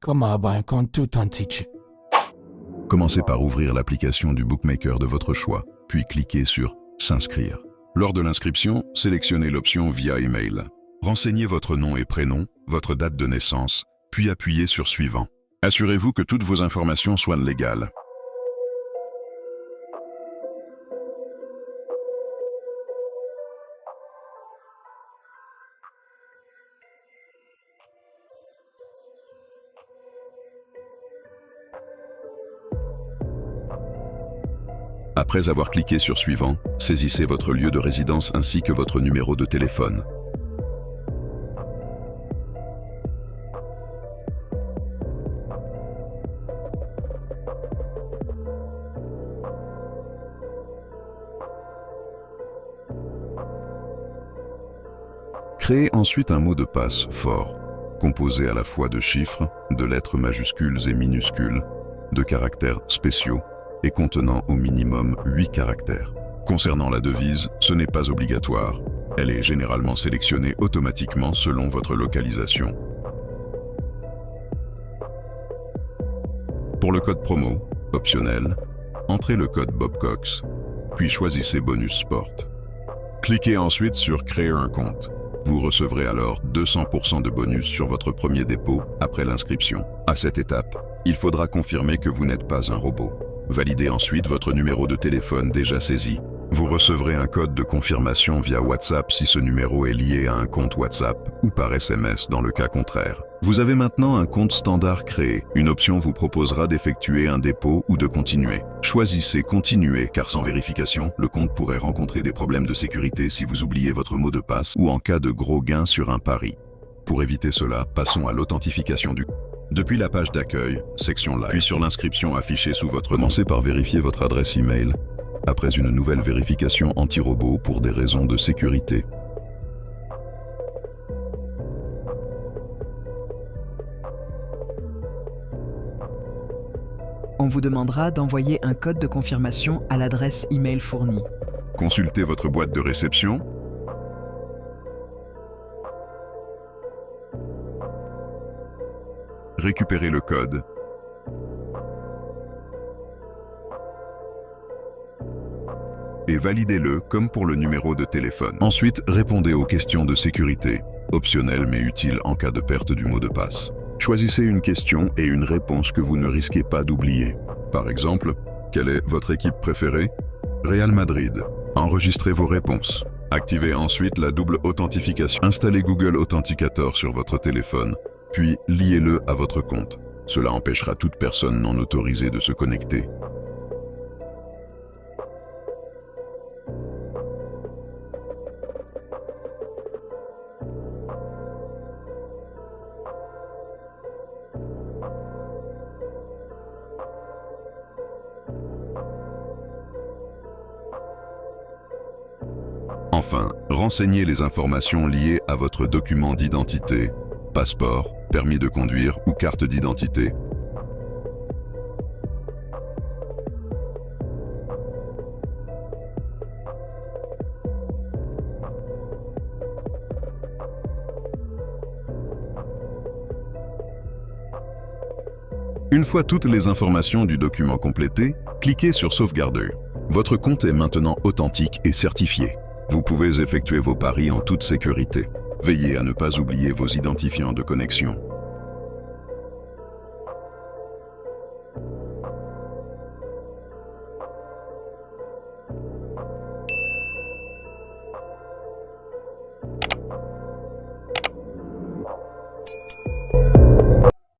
Comment avoir un compte authentique? Commencez par ouvrir l'application du bookmaker de votre choix, puis cliquez sur « S'inscrire ». Lors de l'inscription, sélectionnez l'option « Via email ». Renseignez votre nom et prénom, votre date de naissance, puis appuyez sur « Suivant ». Assurez-vous que toutes vos informations soient légales. Après avoir cliqué sur « Suivant », saisissez votre lieu de résidence ainsi que votre numéro de téléphone. Créez ensuite un mot de passe fort, composé à la fois de chiffres, de lettres majuscules et minuscules, de caractères spéciaux et contenant au minimum 8 caractères. Concernant la devise, ce n'est pas obligatoire. Elle est généralement sélectionnée automatiquement selon votre localisation. Pour le code promo, optionnel, entrez le code BobCox, puis choisissez Bonus Sport. Cliquez ensuite sur « Créer un compte ». Vous recevrez alors 200% de bonus sur votre premier dépôt après l'inscription. À cette étape, il faudra confirmer que vous n'êtes pas un robot. Validez ensuite votre numéro de téléphone déjà saisi. Vous recevrez un code de confirmation via WhatsApp si ce numéro est lié à un compte WhatsApp ou par SMS dans le cas contraire. Vous avez maintenant un compte standard créé. Une option vous proposera d'effectuer un dépôt ou de continuer. Choisissez Continuer car sans vérification, le compte pourrait rencontrer des problèmes de sécurité si vous oubliez votre mot de passe ou en cas de gros gain sur un pari. Pour éviter cela, passons à l'authentification du compte. Depuis la page d'accueil, section Live, puis sur l'inscription affichée sous votre nom, commencez par vérifier votre adresse email après une nouvelle vérification anti-robot pour des raisons de sécurité. On vous demandera d'envoyer un code de confirmation à l'adresse email fournie. Consultez votre boîte de réception. Récupérez le code. Et validez-le comme pour le numéro de téléphone. Ensuite, répondez aux questions de sécurité, optionnelles mais utiles en cas de perte du mot de passe. Choisissez une question et une réponse que vous ne risquez pas d'oublier. Par exemple, quelle est votre équipe préférée? Real Madrid. Enregistrez vos réponses. Activez ensuite la double authentification. Installez Google Authenticator sur votre téléphone, puis liez-le à votre compte. Cela empêchera toute personne non autorisée de se connecter. Enfin, renseignez les informations liées à votre document d'identité, passeport, permis de conduire ou carte d'identité. Une fois toutes les informations du document complétées, cliquez sur Sauvegarder. Votre compte est maintenant authentique et certifié. Vous pouvez effectuer vos paris en toute sécurité. Veillez à ne pas oublier vos identifiants de connexion.